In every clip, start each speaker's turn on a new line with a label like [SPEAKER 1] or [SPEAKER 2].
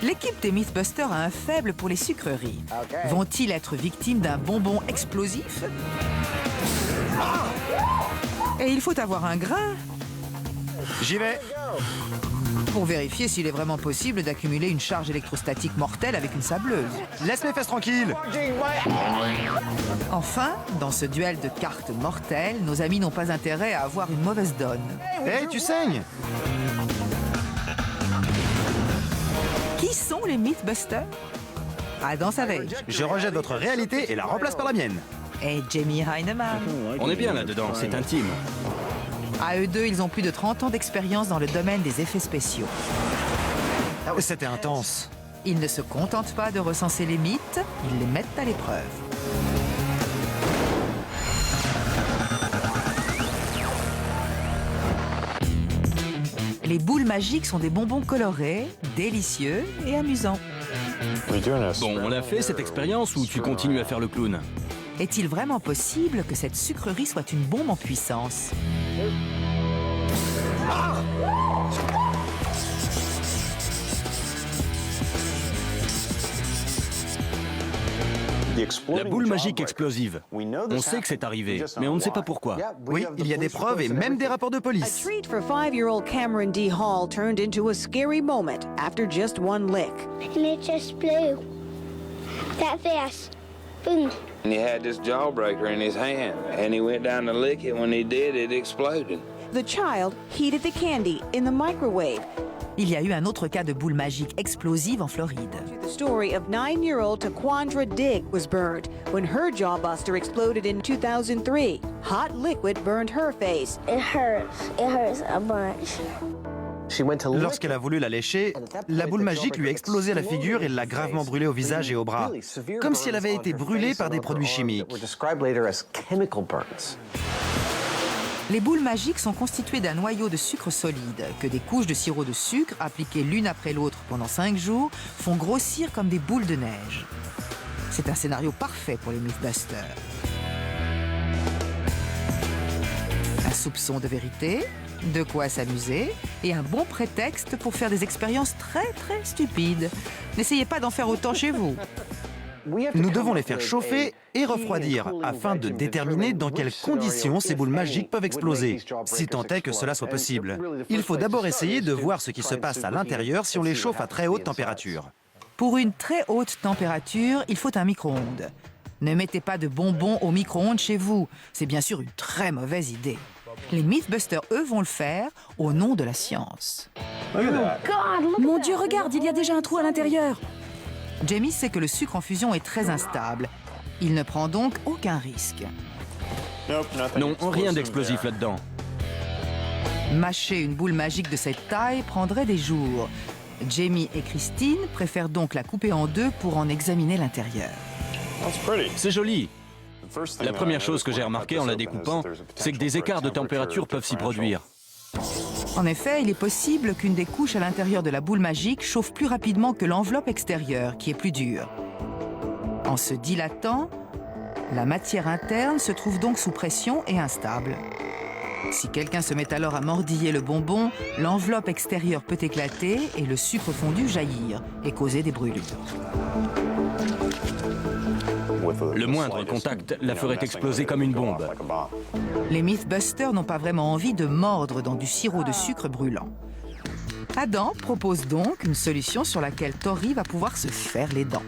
[SPEAKER 1] L'équipe des Mythbusters a un faible pour les sucreries. Vont-ils être victimes d'un bonbon explosif? Et il faut avoir un grain
[SPEAKER 2] J'y vais.
[SPEAKER 1] pour vérifier s'il est vraiment possible d'accumuler une charge électrostatique mortelle avec une sableuse.
[SPEAKER 2] Laisse mes fesses tranquilles.
[SPEAKER 1] Enfin, dans ce duel de cartes mortelles, nos amis n'ont pas intérêt à avoir une mauvaise donne.
[SPEAKER 2] Hé, tu saignes.
[SPEAKER 1] Qui sont les Mythbusters? Adam Savage
[SPEAKER 2] Je rejette votre réalité et la remplace par la mienne.
[SPEAKER 1] et Jamie Heineman.
[SPEAKER 3] On est bien là-dedans, c'est intime.
[SPEAKER 1] À eux deux, ils ont plus de 30 ans d'expérience dans le domaine des effets spéciaux.
[SPEAKER 2] C'était intense.
[SPEAKER 1] Ils ne se contentent pas de recenser les mythes, ils les mettent à l'épreuve. Les boules magiques sont des bonbons colorés, délicieux et amusants.
[SPEAKER 3] Bon, on a fait cette expérience ou tu continues à faire le clown?
[SPEAKER 1] Est-il vraiment possible que cette sucrerie soit une bombe en puissance?
[SPEAKER 3] La boule magique explosive. On sait que c'est arrivé, mais on ne sait pas pourquoi.
[SPEAKER 2] Oui, il y a des preuves et même des rapports de
[SPEAKER 4] A
[SPEAKER 2] police.
[SPEAKER 4] treat for 5-year-old Cameron D. Hall turned into a scary moment after just one lick.
[SPEAKER 5] And it just blew. That fast. Boom.
[SPEAKER 6] And he had this jawbreaker in his hand, and he went down to lick it. When he did, it exploded.
[SPEAKER 4] The child heated the candy in the microwave.
[SPEAKER 1] Il y a eu un autre cas de boule magique explosive en Floride.
[SPEAKER 4] The story of 9-year-old Taquandra Digg was burned when her jawbuster exploded in 2003. Hot liquid burned her face.
[SPEAKER 5] It hurts. It hurts a bunch.
[SPEAKER 2] Lorsqu'elle a voulu la lécher, la boule magique lui a explosé à la figure et l'a gravement brûlée au visage et au bras, comme si elle avait été brûlée par des produits chimiques.
[SPEAKER 1] Les boules magiques sont constituées d'un noyau de sucre solide que des couches de sirop de sucre appliquées l'une après l'autre pendant 5 jours font grossir comme des boules de neige. C'est un scénario parfait pour les Mythbusters. Un soupçon de vérité, de quoi s'amuser et un bon prétexte pour faire des expériences très stupides. N'essayez pas d'en faire autant chez vous.
[SPEAKER 2] Nous devons les faire chauffer et refroidir afin de déterminer dans quelles conditions ces boules magiques peuvent exploser, si tant est que cela soit possible. Il faut d'abord essayer de voir ce qui se passe à l'intérieur si on les chauffe à très haute température.
[SPEAKER 1] Pour une très haute température, il faut un micro-ondes. Ne mettez pas de bonbons au micro-ondes chez vous. C'est bien sûr une très mauvaise idée. Les Mythbusters, eux, vont le faire au nom de la science.
[SPEAKER 7] Mon Dieu, regarde, il y a déjà un trou à l'intérieur.
[SPEAKER 1] Jamie sait que le sucre en fusion est très instable. Il ne prend donc aucun risque.
[SPEAKER 3] Non, rien d'explosif là-dedans.
[SPEAKER 1] Mâcher une boule magique de cette taille prendrait des jours. Jamie et Christine préfèrent donc la couper en deux pour en examiner l'intérieur.
[SPEAKER 3] C'est joli. La première chose que j'ai remarquée en la découpant, c'est que des écarts de température peuvent s'y produire.
[SPEAKER 1] En effet, il est possible qu'une des couches à l'intérieur de la boule magique chauffe plus rapidement que l'enveloppe extérieure, qui est plus dure. En se dilatant, la matière interne se trouve donc sous pression et instable. Si quelqu'un se met alors à mordiller le bonbon, l'enveloppe extérieure peut éclater et le sucre fondu jaillir et causer des brûlures.
[SPEAKER 3] Le moindre contact la ferait exploser comme une bombe.
[SPEAKER 1] Les Mythbusters n'ont pas vraiment envie de mordre dans du sirop de sucre brûlant. Adam propose donc une solution sur laquelle Tori va pouvoir se faire les dents.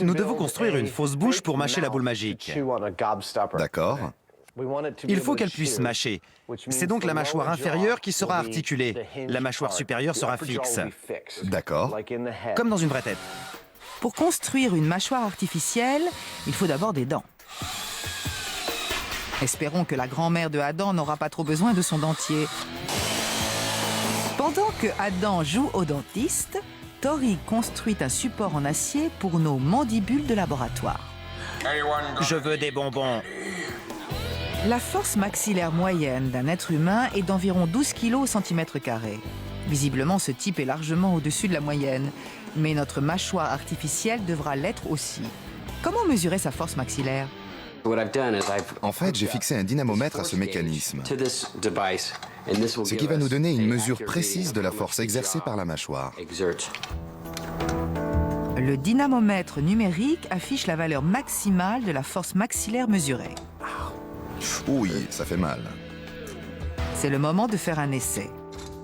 [SPEAKER 2] Nous devons construire une fausse bouche pour mâcher la boule magique.
[SPEAKER 8] D'accord.
[SPEAKER 2] Il faut qu'elle puisse mâcher. C'est donc la mâchoire inférieure qui sera articulée. La mâchoire supérieure sera fixe,
[SPEAKER 8] D'accord.
[SPEAKER 2] comme dans une vraie tête.
[SPEAKER 1] Pour construire une mâchoire artificielle, il faut d'abord des dents. Espérons que la grand-mère de Adam n'aura pas trop besoin de son dentier. Pendant que Adam joue au dentiste, Tori construit un support en acier pour nos mandibules de laboratoire.
[SPEAKER 2] Je veux des bonbons.
[SPEAKER 1] La force maxillaire moyenne d'un être humain est d'environ 12 kg au centimètre carré. Visiblement, ce type est largement au-dessus de la moyenne. Mais notre mâchoire artificielle devra l'être aussi. Comment mesurer sa force maxillaire?
[SPEAKER 8] En fait, j'ai fixé un dynamomètre à ce mécanisme, ce qui va nous donner une mesure précise de la force exercée par la mâchoire.
[SPEAKER 1] Le dynamomètre numérique affiche la valeur maximale de la force maxillaire mesurée.
[SPEAKER 8] Oui, ça fait mal.
[SPEAKER 1] C'est le moment de faire un essai.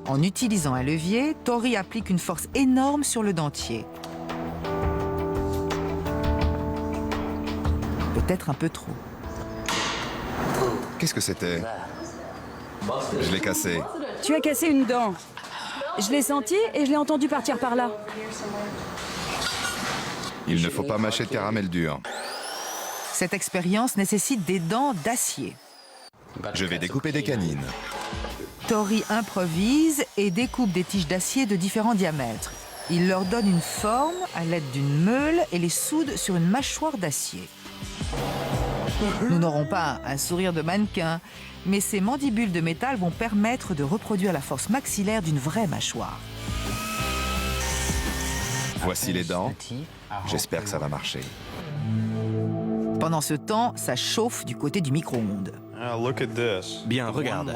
[SPEAKER 1] En utilisant un levier, Tori applique une force énorme sur le dentier. Peut-être un peu trop.
[SPEAKER 8] Qu'est-ce que c'était? Je l'ai cassé.
[SPEAKER 7] Tu as cassé une dent. Je l'ai senti et je l'ai entendu partir par là.
[SPEAKER 8] Il ne faut pas mâcher de caramel dur.
[SPEAKER 1] Cette expérience nécessite des dents d'acier.
[SPEAKER 8] Je vais découper des canines.
[SPEAKER 1] Tori improvise et découpe des tiges d'acier de différents diamètres. Il leur donne une forme à l'aide d'une meule et les soude sur une mâchoire d'acier. Nous n'aurons pas un sourire de mannequin, mais ces mandibules de métal vont permettre de reproduire la force maxillaire d'une vraie mâchoire.
[SPEAKER 8] Voici les dents. J'espère que ça va marcher.
[SPEAKER 1] Pendant ce temps, ça chauffe du côté du micro-ondes.
[SPEAKER 3] Bien, regarde.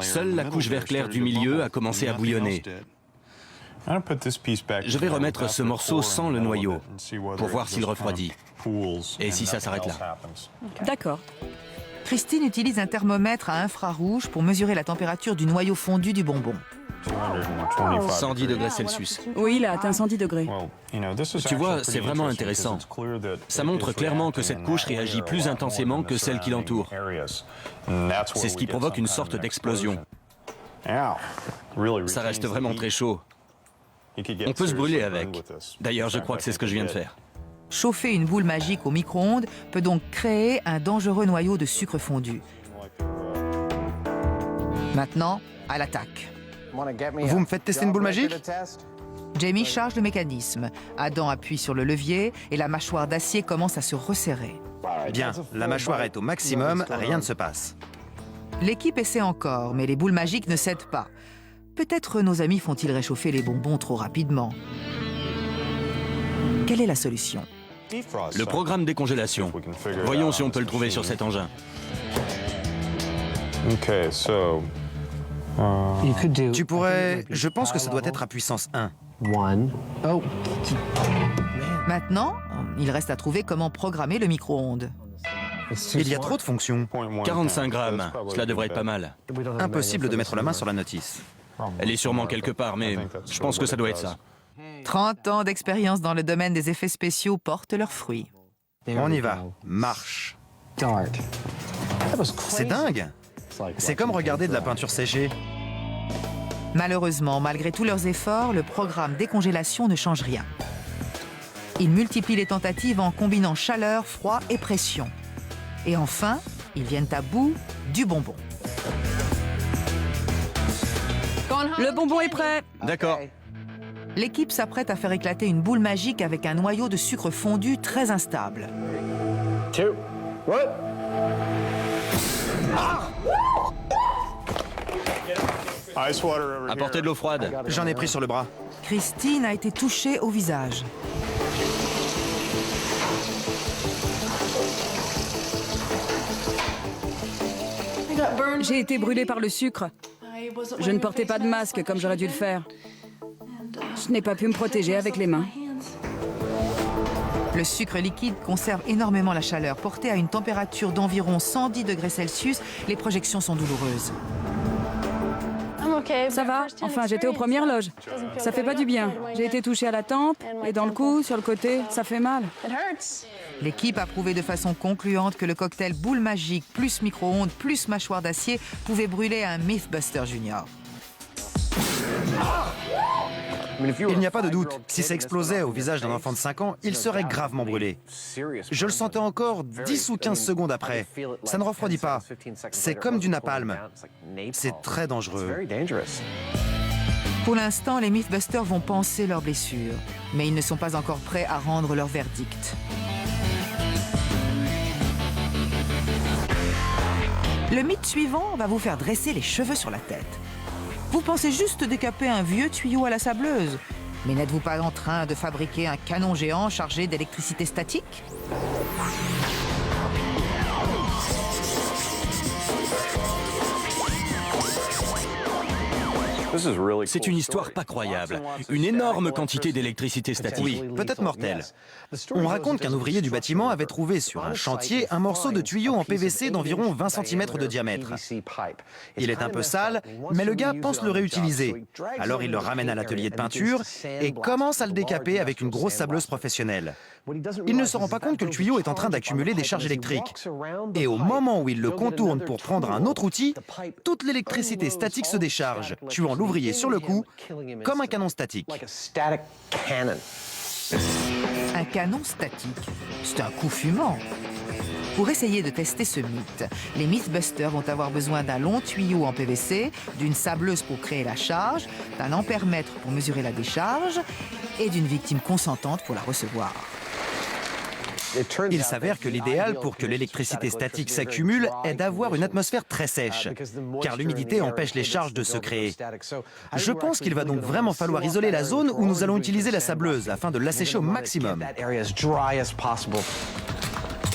[SPEAKER 3] Seule la couche vert clair du milieu a commencé à bouillonner. Je vais remettre ce morceau sans le noyau pour voir s'il refroidit et si ça s'arrête là.
[SPEAKER 7] D'accord.
[SPEAKER 1] Christine utilise un thermomètre à infrarouge pour mesurer la température du noyau fondu du bonbon.
[SPEAKER 3] 110 degrés Celsius.
[SPEAKER 7] Oui, il a atteint 110 degrés.
[SPEAKER 3] Tu vois, c'est vraiment intéressant. Ça montre clairement que cette couche réagit plus intensément que celle qui l'entoure. C'est ce qui provoque une sorte d'explosion. Ça reste vraiment très chaud. On peut se brûler avec. D'ailleurs, je crois que c'est ce que je viens de faire.
[SPEAKER 1] Chauffer une boule magique au micro-ondes peut donc créer un dangereux noyau de sucre fondu. Maintenant, à l'attaque.
[SPEAKER 2] Vous me faites tester une boule magique?
[SPEAKER 1] Jamie charge le mécanisme. Adam appuie sur le levier et la mâchoire d'acier commence à se resserrer.
[SPEAKER 2] Bien, la mâchoire est au maximum, rien ne se passe.
[SPEAKER 1] L'équipe essaie encore, mais les boules magiques ne cèdent pas. Peut-être nos amis font-ils réchauffer les bonbons trop rapidement. Quelle est la solution?
[SPEAKER 3] Le programme décongélation. Voyons si on peut le trouver sur cet engin.
[SPEAKER 2] Tu pourrais... Je pense que ça doit être à puissance 1.
[SPEAKER 1] Maintenant, il reste à trouver comment programmer le micro-ondes.
[SPEAKER 2] Il y a trop de fonctions.
[SPEAKER 3] 45 grammes, cela devrait être pas mal.
[SPEAKER 2] Impossible de mettre la main sur la notice.
[SPEAKER 3] Elle est sûrement quelque part, mais je pense que ça doit être ça.
[SPEAKER 1] 30 ans d'expérience dans le domaine des effets spéciaux portent leurs fruits.
[SPEAKER 2] On y va. Marche. C'est dingue. C'est comme regarder de la peinture séchée.
[SPEAKER 1] Malheureusement, malgré tous leurs efforts, le programme décongélation ne change rien. Ils multiplient les tentatives en combinant chaleur, froid et pression. Et enfin, ils viennent à bout du bonbon.
[SPEAKER 7] Le bonbon est prêt.
[SPEAKER 3] D'accord.
[SPEAKER 1] L'équipe s'apprête à faire éclater une boule magique avec un noyau de sucre fondu très instable.
[SPEAKER 3] Apportez de l'eau froide.
[SPEAKER 2] J'en ai pris sur le bras.
[SPEAKER 1] Christine a été touchée au visage.
[SPEAKER 7] J'ai été brûlée par le sucre. Je ne portais pas de masque comme j'aurais dû le faire. Je n'ai pas pu me protéger avec les mains.
[SPEAKER 1] Le sucre liquide conserve énormément la chaleur. Porté à une température d'environ 110 degrés Celsius, les projections sont douloureuses.
[SPEAKER 7] Ça va? Enfin, j'étais aux premières loges. Ça fait pas du bien. J'ai été touchée à la tempe et dans le cou, sur le côté. Ça fait mal.
[SPEAKER 1] L'équipe a prouvé de façon concluante que le cocktail boule magique plus micro-ondes plus mâchoire d'acier pouvait brûler un Mythbuster Junior.
[SPEAKER 2] Il n'y a pas de doute. Si ça explosait au visage d'un enfant de 5 ans, il serait gravement brûlé. Je le sentais encore 10 ou 15 secondes après. Ça ne refroidit pas. C'est comme du napalm. C'est très dangereux.
[SPEAKER 1] Pour l'instant, les Mythbusters vont panser leurs blessures, mais ils ne sont pas encore prêts à rendre leur verdict. Le mythe suivant va vous faire dresser les cheveux sur la tête. Vous pensez juste décaper un vieux tuyau à la sableuse, mais n'êtes-vous pas en train de fabriquer un canon géant chargé d'électricité statique ?
[SPEAKER 3] C'est une histoire pas croyable. Une énorme quantité d'électricité statique.
[SPEAKER 2] Oui, peut-être mortelle. On raconte qu'un ouvrier du bâtiment avait trouvé sur un chantier un morceau de tuyau en PVC d'environ 20 cm de diamètre. Il est un peu sale, mais le gars pense le réutiliser. Alors il le ramène à l'atelier de peinture et commence à le décaper avec une grosse sableuse professionnelle. Il ne se rend pas compte que le tuyau est en train d'accumuler des charges électriques. Et au moment où il le contourne pour prendre un autre outil, toute l'électricité statique se décharge, tuant l'ouvrier sur le coup, comme un canon statique.
[SPEAKER 1] Un canon statique, c'est un coup fumant. Pour essayer de tester ce mythe, les Mythbusters vont avoir besoin d'un long tuyau en PVC, d'une sableuse pour créer la charge, d'un ampèremètre pour mesurer la décharge et d'une victime consentante pour la recevoir.
[SPEAKER 2] Il s'avère que l'idéal pour que l'électricité statique s'accumule est d'avoir une atmosphère très sèche, car l'humidité empêche les charges de se créer. Je pense qu'il va donc vraiment falloir isoler la zone où nous allons utiliser la sableuse afin de l'assécher au maximum.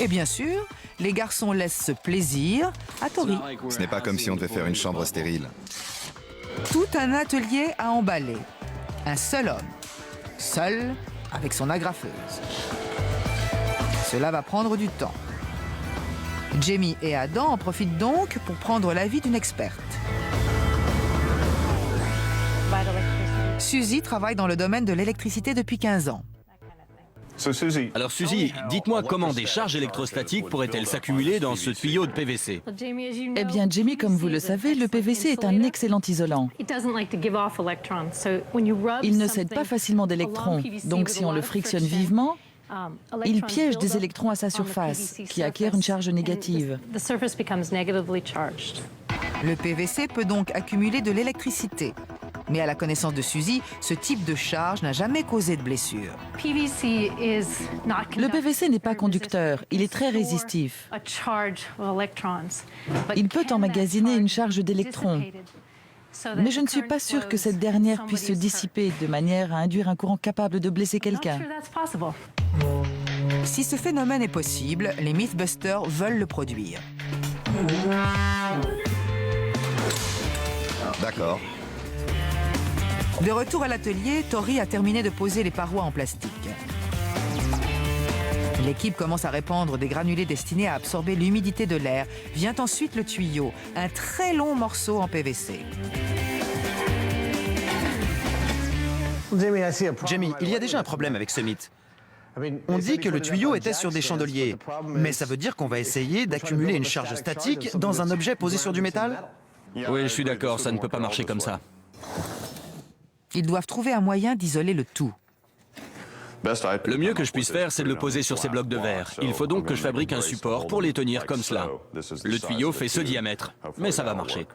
[SPEAKER 1] Et bien sûr, les garçons laissent ce plaisir à Tori.
[SPEAKER 8] Ce n'est pas comme si on devait faire une chambre stérile.
[SPEAKER 1] Tout un atelier à emballer. Un seul homme, seul avec son agrafeuse. Cela va prendre du temps. Jamie et Adam en profitent donc pour prendre l'avis d'une experte. Suzy travaille dans le domaine de l'électricité depuis 15 ans.
[SPEAKER 3] Alors Suzy, dites-moi comment des charges électrostatiques pourraient-elles s'accumuler dans ce tuyau de PVC?
[SPEAKER 9] Eh bien, Jamie, comme vous le savez, le PVC est un excellent isolant. Il ne cède pas facilement d'électrons, donc si on le frictionne vivement, il piège des électrons à sa surface, qui acquièrent une charge négative.
[SPEAKER 1] Le PVC peut donc accumuler de l'électricité. Mais à la connaissance de Suzy, ce type de charge n'a jamais causé de blessure.
[SPEAKER 9] Le PVC n'est pas conducteur, il est très résistif. Il peut emmagasiner une charge d'électrons. Mais je ne suis pas sûre que cette dernière puisse se dissiper de manière à induire un courant capable de blesser quelqu'un.
[SPEAKER 1] Si ce phénomène est possible, les Mythbusters veulent le produire.
[SPEAKER 8] D'accord.
[SPEAKER 1] De retour à l'atelier, Tori a terminé de poser les parois en plastique. L'équipe commence à répandre des granulés destinés à absorber l'humidité de l'air. Vient ensuite le tuyau, un très long morceau en PVC.
[SPEAKER 2] Jamie, il y a déjà un problème avec ce mythe. On dit que le tuyau était sur des chandeliers, mais ça veut dire qu'on va essayer d'accumuler une charge statique dans un objet posé sur du métal?
[SPEAKER 3] Oui, je suis d'accord, ça ne peut pas marcher comme ça.
[SPEAKER 1] Ils doivent trouver un moyen d'isoler le tout.
[SPEAKER 3] Le mieux que je puisse faire, c'est de le poser sur ces blocs de verre. Il faut donc que je fabrique un support pour les tenir comme cela. Le tuyau fait ce diamètre, mais ça va marcher.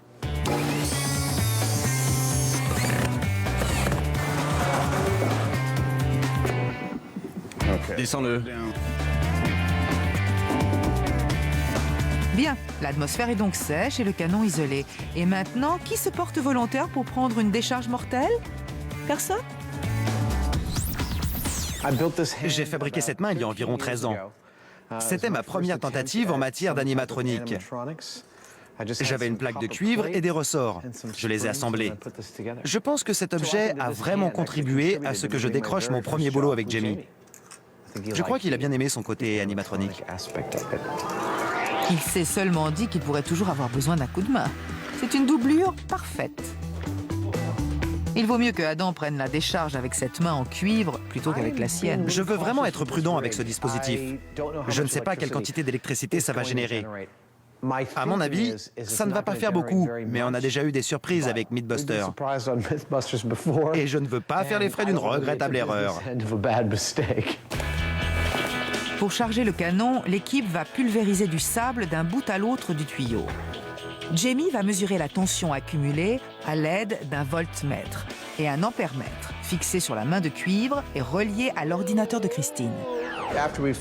[SPEAKER 3] Descends-le.
[SPEAKER 1] Bien, l'atmosphère est donc sèche et le canon isolé. Et maintenant, qui se porte volontaire pour prendre une décharge mortelle? Personne?
[SPEAKER 2] J'ai fabriqué cette main il y a environ 13 ans. C'était ma première tentative en matière d'animatronique. J'avais une plaque de cuivre et des ressorts. Je les ai assemblés. Je pense que cet objet a vraiment contribué à ce que je décroche mon premier boulot avec Jamie. Je crois qu'il a bien aimé son côté animatronique.
[SPEAKER 1] Il s'est seulement dit qu'il pourrait toujours avoir besoin d'un coup de main. C'est une doublure parfaite. Il vaut mieux que Adam prenne la décharge avec cette main en cuivre plutôt qu'avec la sienne.
[SPEAKER 2] Je veux vraiment être prudent avec ce dispositif. Je ne sais pas quelle quantité d'électricité ça va générer. À mon avis, ça ne va pas faire beaucoup, mais on a déjà eu des surprises avec Mythbusters. Et je ne veux pas faire les frais d'une regrettable erreur.
[SPEAKER 1] Pour charger le canon, l'équipe va pulvériser du sable d'un bout à l'autre du tuyau. Jamie va mesurer la tension accumulée à l'aide d'un voltmètre et un ampèremètre fixé sur la main de cuivre et relié à l'ordinateur de Christine.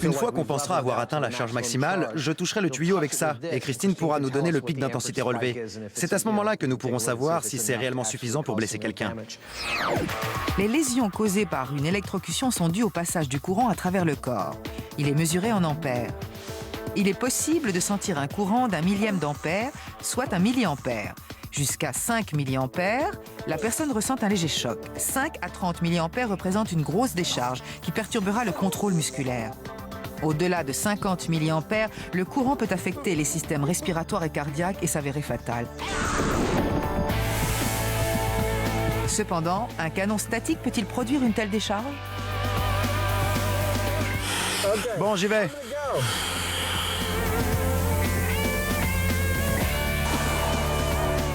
[SPEAKER 2] Une fois qu'on pensera avoir atteint la charge maximale, je toucherai le tuyau avec ça et Christine pourra nous donner le pic d'intensité relevé. C'est à ce moment-là que nous pourrons savoir si c'est réellement suffisant pour blesser quelqu'un.
[SPEAKER 1] Les lésions causées par une électrocution sont dues au passage du courant à travers le corps. Il est mesuré en ampères. Il est possible de sentir un courant d'un millième d'ampère, soit un milliampère. Jusqu'à 5 mA, la personne ressent un léger choc. 5 à 30 mA représentent une grosse décharge qui perturbera le contrôle musculaire. Au-delà de 50 mA, le courant peut affecter les systèmes respiratoires et cardiaques et s'avérer fatal. Cependant, un canon statique peut-il produire une telle décharge?
[SPEAKER 2] Bon, j'y vais.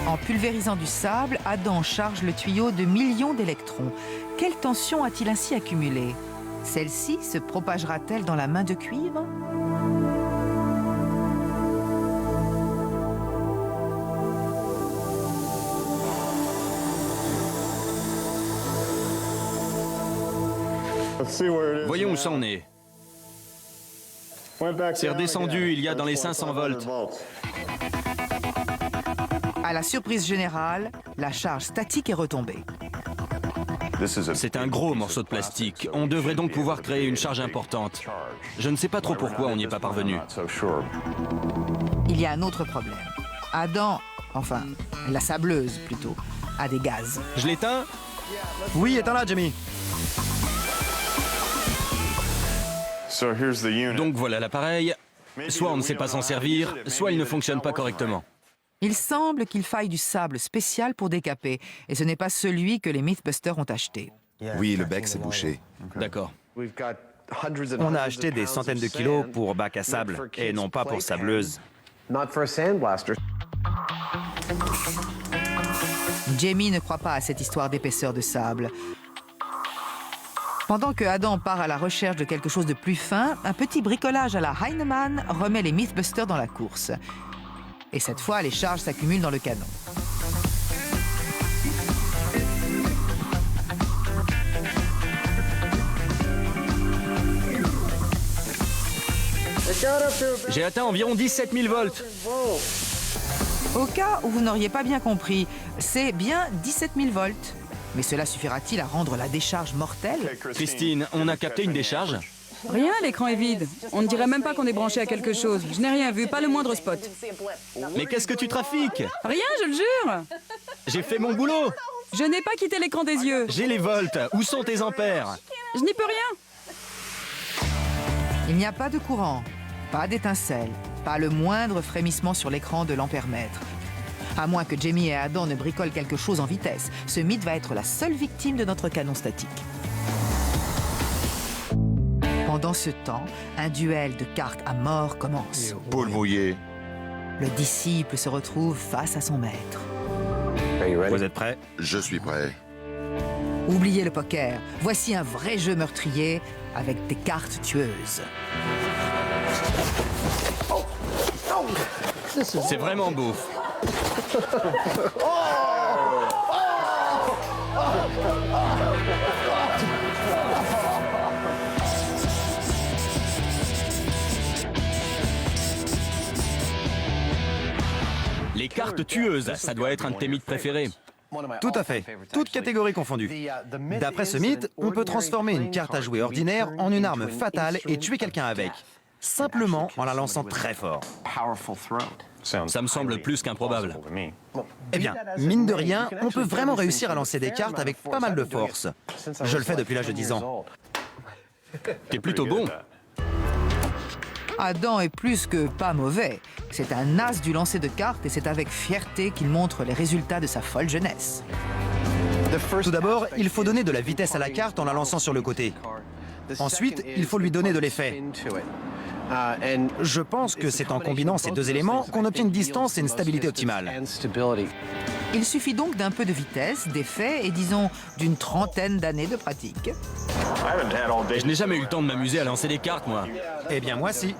[SPEAKER 1] En pulvérisant du sable, Adam charge le tuyau de millions d'électrons. Quelle tension a-t-il ainsi accumulée? Celle-ci se propagera-t-elle dans la main de cuivre?
[SPEAKER 3] Voyons où ça en est. C'est redescendu, il y a dans les 500 volts.
[SPEAKER 1] À la surprise générale, la charge statique est retombée.
[SPEAKER 3] C'est un gros morceau de plastique. On devrait donc pouvoir créer une charge importante. Je ne sais pas trop pourquoi on n'y est pas parvenu.
[SPEAKER 1] Il y a un autre problème. Adam, enfin, la sableuse plutôt, a des gaz.
[SPEAKER 3] Je l'éteins?
[SPEAKER 2] Oui, éteins-la, Jamie.
[SPEAKER 3] Donc voilà l'appareil. Soit on ne sait pas s'en servir, soit il ne fonctionne pas correctement.
[SPEAKER 1] Il semble qu'il faille du sable spécial pour décaper, et ce n'est pas celui que les Mythbusters ont acheté.
[SPEAKER 8] Oui, le bec s'est bouché.
[SPEAKER 3] D'accord.
[SPEAKER 2] On a acheté des centaines de kilos pour bac à sable, et non pas pour sableuse.
[SPEAKER 1] Jamie ne croit pas à cette histoire d'épaisseur de sable. Pendant que Adam part à la recherche de quelque chose de plus fin, un petit bricolage à la Heinemann remet les Mythbusters dans la course. Et cette fois, les charges s'accumulent dans le canon.
[SPEAKER 3] J'ai atteint environ 17 000 volts.
[SPEAKER 1] Au cas où vous n'auriez pas bien compris, c'est bien 17 000 volts. Mais cela suffira-t-il à rendre la décharge mortelle?
[SPEAKER 3] Christine, on a capté une décharge?
[SPEAKER 7] Rien, l'écran est vide. On ne dirait même pas qu'on est branché à quelque chose. Je n'ai rien vu, pas le moindre spot.
[SPEAKER 3] Mais qu'est-ce que tu trafiques?
[SPEAKER 7] Rien, je le jure.
[SPEAKER 3] J'ai fait mon boulot.
[SPEAKER 7] Je n'ai pas quitté l'écran des yeux.
[SPEAKER 3] J'ai les volts. Où sont tes ampères?
[SPEAKER 7] Je n'y peux rien.
[SPEAKER 1] Il n'y a pas de courant, pas d'étincelle, pas le moindre frémissement sur l'écran de l'ampèremètre. À moins que Jamie et Adam ne bricolent quelque chose en vitesse, ce mythe va être la seule victime de notre canon statique. Pendant ce temps, un duel de cartes à mort commence.
[SPEAKER 8] Paul mouillé.
[SPEAKER 1] Le disciple se retrouve face à son maître.
[SPEAKER 2] Vous êtes prêts?
[SPEAKER 8] Je suis prêt.
[SPEAKER 1] Oubliez le poker, voici un vrai jeu meurtrier avec des cartes tueuses.
[SPEAKER 3] C'est vraiment beau. Les cartes tueuses, ça doit être un de tes mythes préférés.
[SPEAKER 2] Tout à fait, toutes catégories confondues. D'après ce mythe, on peut transformer une carte à jouer ordinaire en une arme fatale et tuer quelqu'un avec, simplement en la lançant très fort.
[SPEAKER 3] Ça me semble plus qu'improbable.
[SPEAKER 2] Eh bien, mine de rien, on peut vraiment réussir à lancer des cartes avec pas mal de force. Je le fais depuis l'âge de 10 ans.
[SPEAKER 3] T'es plutôt bon.
[SPEAKER 1] Adam est plus que pas mauvais. C'est un as du lancer de cartes et c'est avec fierté qu'il montre les résultats de sa folle jeunesse.
[SPEAKER 2] Tout d'abord, il faut donner de la vitesse à la carte en la lançant sur le côté. Ensuite, il faut lui donner de l'effet. Je pense que c'est en combinant ces deux éléments qu'on obtient une distance et une stabilité optimale.
[SPEAKER 1] Il suffit donc d'un peu de vitesse, d'effet et disons d'une trentaine d'années de pratique.
[SPEAKER 3] Je n'ai jamais eu le temps de m'amuser à lancer des cartes, moi.
[SPEAKER 2] Eh bien, moi, si.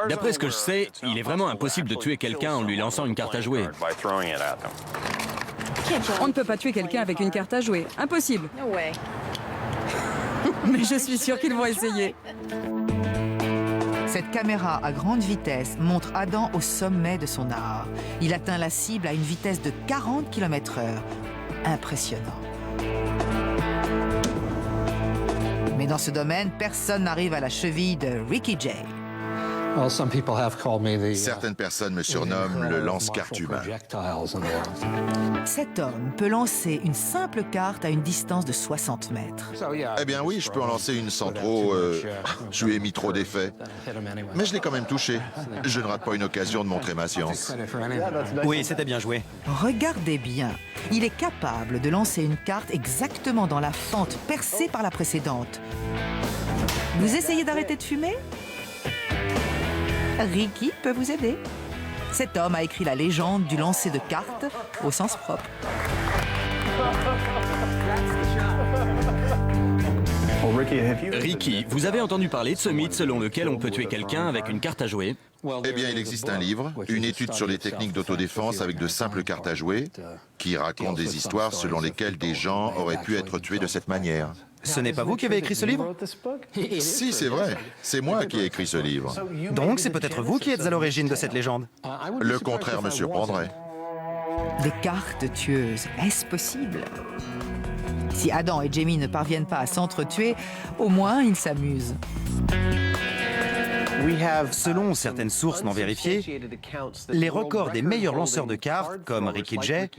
[SPEAKER 3] D'après ce que je sais, il est vraiment impossible de tuer quelqu'un en lui lançant une carte à jouer.
[SPEAKER 7] On ne peut pas tuer quelqu'un avec une carte à jouer. Impossible. Mais je suis sûre qu'ils vont essayer.
[SPEAKER 1] Cette caméra à grande vitesse montre Adam au sommet de son art. Il atteint la cible à une vitesse de 40 km/h. Impressionnant. Mais dans ce domaine, personne n'arrive à la cheville de Ricky Jay.
[SPEAKER 10] Certaines personnes me surnomment le lance-carte humain.
[SPEAKER 1] Cet homme peut lancer une simple carte à une distance de 60 mètres.
[SPEAKER 10] Eh bien oui, je peux en lancer une sans trop... je lui ai mis trop d'effets. Mais je l'ai quand même touché. Je ne rate pas une occasion de montrer ma science.
[SPEAKER 2] Oui, c'était bien joué.
[SPEAKER 1] Regardez bien, il est capable de lancer une carte exactement dans la fente percée par la précédente. Vous essayez d'arrêter de fumer? Ricky peut vous aider. Cet homme a écrit la légende du lancer de cartes au sens propre.
[SPEAKER 3] Ricky, vous avez entendu parler de ce mythe selon lequel on peut tuer quelqu'un avec une carte à jouer?
[SPEAKER 10] Eh bien, il existe un livre, une étude sur les techniques d'autodéfense avec de simples cartes à jouer, qui raconte des histoires selon lesquelles des gens auraient pu être tués de cette manière.
[SPEAKER 2] Ce n'est pas vous qui avez écrit ce livre?
[SPEAKER 10] Si, c'est vrai. C'est moi qui ai écrit ce livre.
[SPEAKER 2] Donc c'est peut-être vous qui êtes à l'origine de cette légende.
[SPEAKER 10] Le contraire me surprendrait.
[SPEAKER 1] Des cartes tueuses, est-ce possible? Si Adam et Jamie ne parviennent pas à s'entretuer, au moins ils s'amusent.
[SPEAKER 2] Selon certaines sources non vérifiées, les records des meilleurs lanceurs de cartes, comme Ricky Jay,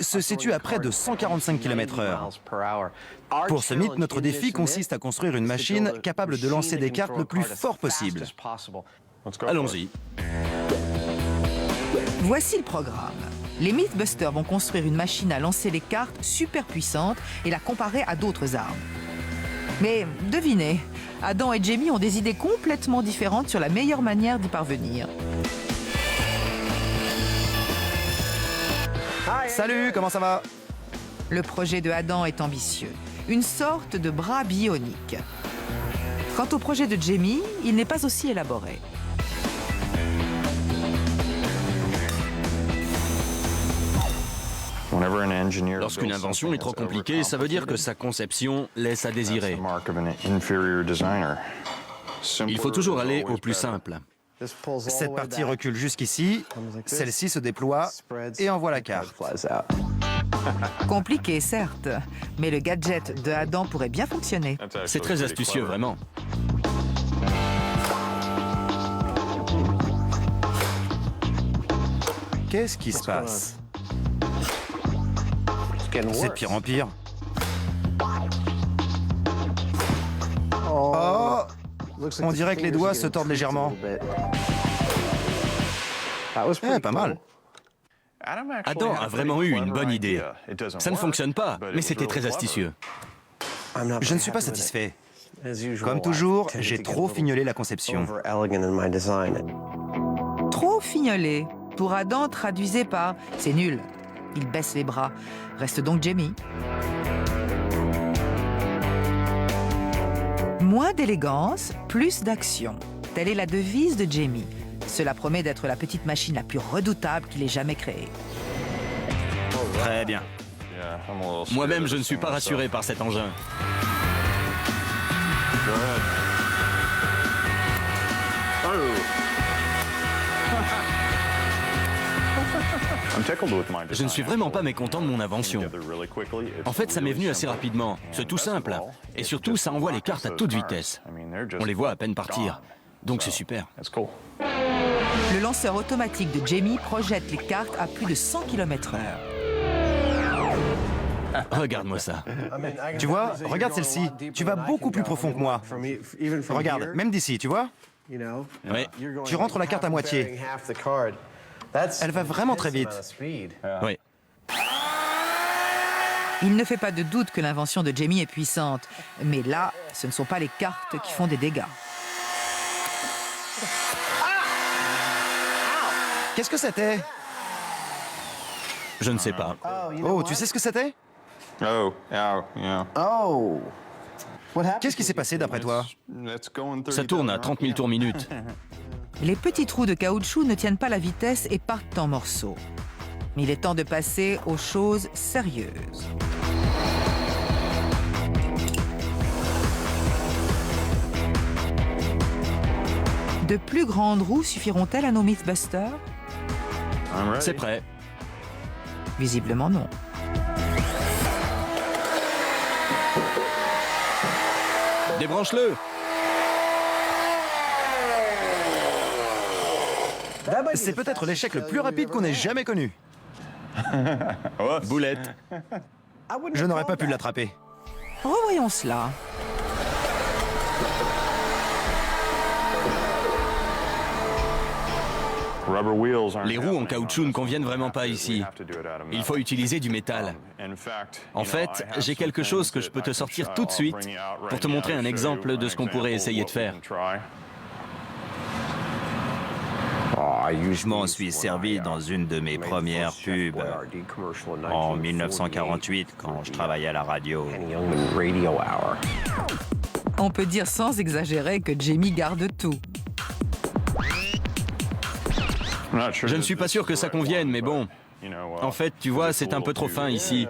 [SPEAKER 2] se situent à près de 145 km/h. Pour ce mythe, notre défi consiste à construire une machine capable de lancer des cartes le plus fort possible.
[SPEAKER 3] Allons-y.
[SPEAKER 1] Voici le programme. Les Mythbusters vont construire une machine à lancer les cartes super puissante et la comparer à d'autres armes. Mais devinez, Adam et Jamie ont des idées complètement différentes sur la meilleure manière d'y parvenir.
[SPEAKER 2] Salut, comment ça va?
[SPEAKER 1] Le projet de Adam est ambitieux, une sorte de bras bionique. Quant au projet de Jamie, il n'est pas aussi élaboré.
[SPEAKER 3] Lorsqu'une invention est trop compliquée, ça veut dire que sa conception laisse à désirer. Il faut toujours aller au plus simple.
[SPEAKER 2] Cette partie recule jusqu'ici, celle-ci se déploie et envoie la carte.
[SPEAKER 1] Compliqué, certes, mais le gadget de Adam pourrait bien fonctionner.
[SPEAKER 3] C'est très astucieux, vraiment.
[SPEAKER 2] Qu'est-ce qui se passe? C'est de pire en pire. Oh! On dirait que les doigts se tordent légèrement. Eh, pas mal.
[SPEAKER 3] Adam a vraiment eu une bonne idée. Ça ne fonctionne pas, mais c'était très astucieux.
[SPEAKER 2] Je ne suis pas satisfait. Comme toujours, j'ai trop fignolé la conception.
[SPEAKER 1] Trop fignolé. Pour Adam, traduisez par « c'est nul ». Il baisse les bras. Reste donc Jamie. Moins d'élégance, plus d'action. Telle est la devise de Jamie. Cela promet d'être la petite machine la plus redoutable qu'il ait jamais créée.
[SPEAKER 2] Très bien.
[SPEAKER 3] Moi-même, je ne suis pas rassuré par cet engin. Je ne suis vraiment pas mécontent de mon invention. En fait, ça m'est venu assez rapidement. C'est tout simple. Et surtout, ça envoie les cartes à toute vitesse. On les voit à peine partir. Donc c'est super.
[SPEAKER 1] Le lanceur automatique de Jamie projette les cartes à plus de 100 km/h.
[SPEAKER 3] Regarde-moi ça.
[SPEAKER 2] Tu vois, regarde celle-ci. Tu vas beaucoup plus profond que moi. Regarde, même d'ici, tu vois?
[SPEAKER 3] Oui.
[SPEAKER 2] Tu rentres la carte à moitié. Elle va vraiment très vite.
[SPEAKER 3] Oui.
[SPEAKER 1] Il ne fait pas de doute que l'invention de Jamie est puissante. Mais là, ce ne sont pas les cartes qui font des dégâts.
[SPEAKER 2] Qu'est-ce que c'était?
[SPEAKER 3] Je ne sais pas.
[SPEAKER 2] Oh, tu sais ce que c'était? Qu'est-ce qui s'est passé d'après toi?
[SPEAKER 3] Ça tourne à 30 000 tours minute.
[SPEAKER 1] Les petits trous de caoutchouc ne tiennent pas la vitesse et partent en morceaux. Il est temps de passer aux choses sérieuses. De plus grandes roues suffiront-elles à nos Mythbusters?
[SPEAKER 3] C'est prêt.
[SPEAKER 1] Visiblement non.
[SPEAKER 3] Débranche-le.
[SPEAKER 2] C'est peut-être l'échec le plus rapide qu'on ait jamais connu.
[SPEAKER 3] Boulette.
[SPEAKER 2] Je n'aurais pas pu l'attraper.
[SPEAKER 1] Revoyons cela.
[SPEAKER 3] Les roues en caoutchouc ne conviennent vraiment pas ici. Il faut utiliser du métal. En fait, j'ai quelque chose que je peux te sortir tout de suite pour te montrer un exemple de ce qu'on pourrait essayer de faire.
[SPEAKER 11] Je m'en suis servi dans une de mes premières pubs en 1948 quand je travaillais à la radio.
[SPEAKER 1] On peut dire sans exagérer que Jamie garde tout.
[SPEAKER 3] Je ne suis pas sûr que ça convienne, mais bon. En fait, tu vois, c'est un peu trop fin ici.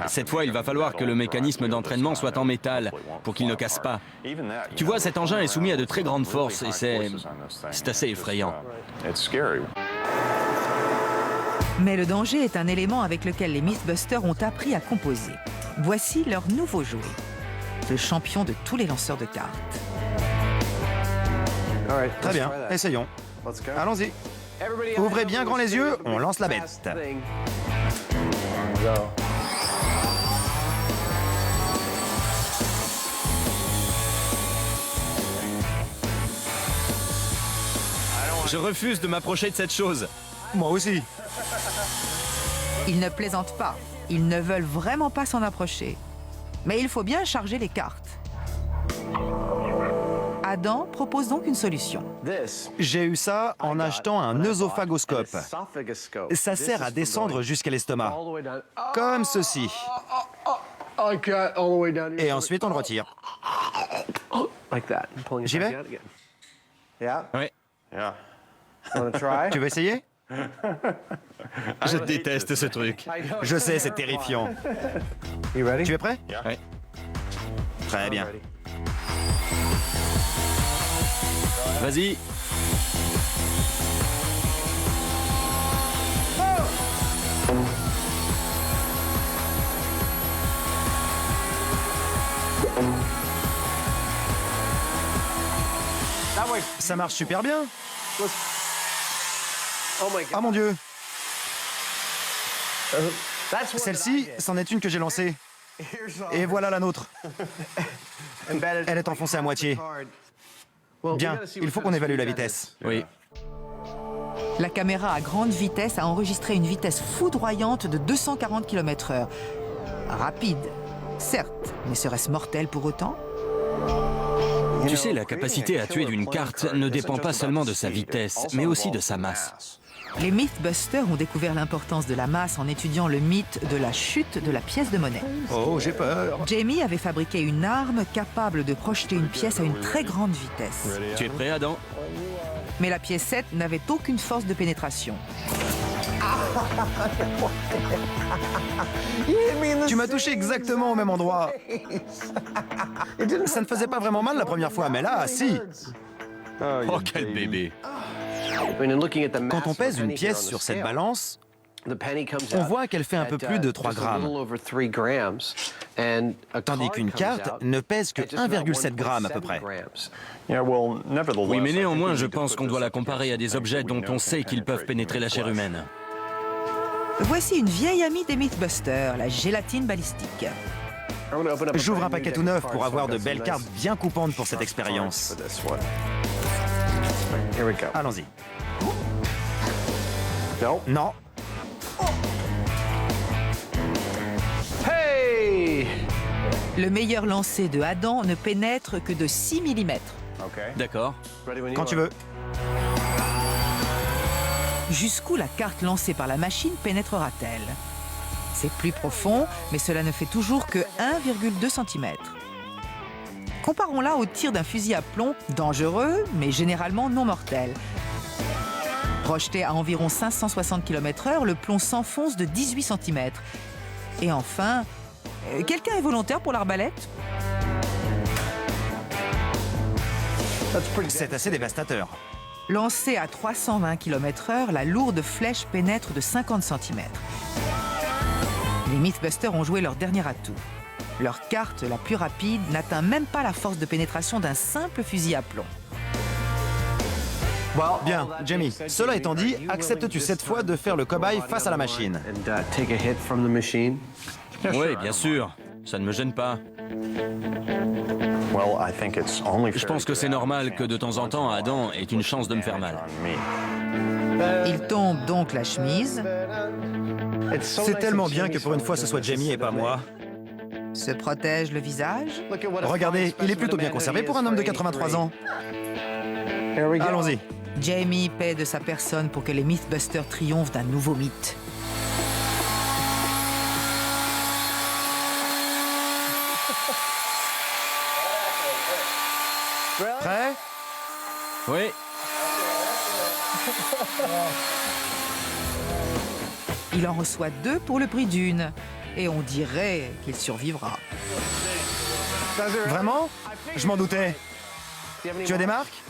[SPEAKER 3] Cette fois, il va falloir que le mécanisme d'entraînement soit en métal pour qu'il ne casse pas. Tu vois, cet engin est soumis à de très grandes forces et c'est assez effrayant.
[SPEAKER 1] Mais le danger est un élément avec lequel les Mythbusters ont appris à composer. Voici leur nouveau jouet, le champion de tous les lanceurs de cartes.
[SPEAKER 2] Très bien, essayons. Allons-y. Ouvrez bien grand les yeux, on lance la bête.
[SPEAKER 3] Je refuse de m'approcher de cette chose.
[SPEAKER 2] Moi aussi.
[SPEAKER 1] Ils ne plaisantent pas. Ils ne veulent vraiment pas s'en approcher. Mais il faut bien charger les cartes. Adam propose donc une solution.
[SPEAKER 2] J'ai eu ça en achetant un œsophagoscope. Ça sert à descendre jusqu'à l'estomac. Comme ceci. Et ensuite, on le retire. J'y vais?
[SPEAKER 3] Oui.
[SPEAKER 2] Tu veux essayer?
[SPEAKER 3] Je déteste ce truc.
[SPEAKER 2] Je sais, c'est terrifiant. Tu es prêt?
[SPEAKER 3] Oui.
[SPEAKER 2] Très bien.
[SPEAKER 3] Vas-y.
[SPEAKER 2] Ça marche super bien. Ah mon Dieu. Celle-ci, c'en est une que j'ai lancée. Et voilà la nôtre. Elle est enfoncée à moitié. Bien, il faut qu'on évalue la vitesse.
[SPEAKER 3] Oui.
[SPEAKER 1] La caméra à grande vitesse a enregistré une vitesse foudroyante de 240 km/h. Rapide, certes, mais serait-ce mortel pour autant?
[SPEAKER 3] Tu sais, la capacité à tuer d'une carte ne dépend pas seulement de sa vitesse, mais aussi de sa masse.
[SPEAKER 1] Les Mythbusters ont découvert l'importance de la masse en étudiant le mythe de la chute de la pièce de monnaie.
[SPEAKER 2] Oh, j'ai peur.
[SPEAKER 1] Jamie avait fabriqué une arme capable de projeter une pièce à une très grande vitesse.
[SPEAKER 3] Tu es prêt, Adam?
[SPEAKER 1] Mais la piécette n'avait aucune force de pénétration.
[SPEAKER 2] Tu m'as touché exactement au même endroit. Ça ne faisait pas vraiment mal la première fois, mais là, si.
[SPEAKER 3] Oh, quel bébé.
[SPEAKER 2] Quand on pèse une pièce sur cette balance, on voit qu'elle fait un peu plus de 3 grammes. Tandis qu'une carte ne pèse que 1,7 grammes à peu près.
[SPEAKER 3] Oui, mais néanmoins, je pense qu'on doit la comparer à des objets dont on sait qu'ils peuvent pénétrer la chair humaine.
[SPEAKER 1] Voici une vieille amie des Mythbusters, la gélatine balistique.
[SPEAKER 2] J'ouvre un paquet tout neuf pour avoir de belles cartes bien coupantes pour cette expérience. Allons-y. Non.
[SPEAKER 1] Le meilleur lancer de Adam ne pénètre que de 6 mm.
[SPEAKER 3] D'accord.
[SPEAKER 2] Quand tu veux.
[SPEAKER 1] Jusqu'où la carte lancée par la machine pénétrera-t-elle? C'est plus profond, mais cela ne fait toujours que 1,2 cm. Comparons-la au tir d'un fusil à plomb, dangereux, mais généralement non mortel. Projeté à environ 560 km/h, le plomb s'enfonce de 18 cm. Et enfin, quelqu'un est volontaire pour l'arbalète?
[SPEAKER 2] C'est assez dévastateur.
[SPEAKER 1] Lancée à 320 km/h, la lourde flèche pénètre de 50 cm. Les Mythbusters ont joué leur dernier atout. Leur carte la plus rapide n'atteint même pas la force de pénétration d'un simple fusil à plomb.
[SPEAKER 2] Bien, Jamie, cela étant dit, acceptes-tu cette fois de faire le cobaye face à la machine?
[SPEAKER 3] Oui, bien sûr. Ça ne me gêne pas. Je pense que c'est normal que de temps en temps, Adam ait une chance de me faire mal.
[SPEAKER 1] Il tombe donc la chemise,
[SPEAKER 2] C'est tellement bien que pour une fois ce soit Jamie et pas moi.
[SPEAKER 1] se protège le visage.
[SPEAKER 2] Regardez, il est plutôt bien conservé pour un homme de 83 ans. Allons-y.
[SPEAKER 1] Jamie paie de sa personne pour que les Mythbusters triomphent d'un nouveau mythe.
[SPEAKER 2] Prêt?
[SPEAKER 3] Oui.
[SPEAKER 1] Il en reçoit 2 pour le prix d'une. Et on dirait qu'il survivra.
[SPEAKER 2] Vraiment? Je m'en doutais. Tu as des marques?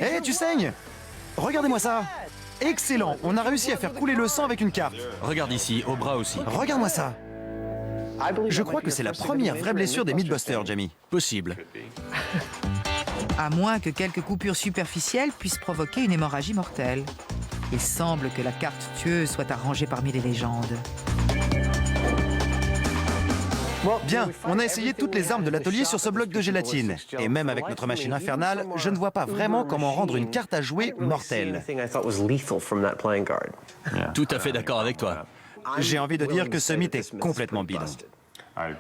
[SPEAKER 2] Hé, tu saignes! Regardez-moi ça! Excellent! On a réussi à faire couler le sang avec une carte.
[SPEAKER 3] Regarde ici, au bras aussi.
[SPEAKER 2] Regarde-moi ça! Je crois que c'est la première vraie blessure des Mythbusters, Jamie.
[SPEAKER 3] Possible.
[SPEAKER 1] À moins que quelques coupures superficielles puissent provoquer une hémorragie mortelle. Il semble que la carte tueuse soit arrangée parmi les légendes.
[SPEAKER 2] Bien, on a essayé toutes les armes de l'atelier sur ce bloc de gélatine. Et même avec notre machine infernale, je ne vois pas vraiment comment rendre une carte à jouer mortelle.
[SPEAKER 3] Tout à fait d'accord avec toi.
[SPEAKER 2] J'ai envie de dire que ce mythe est complètement bidon.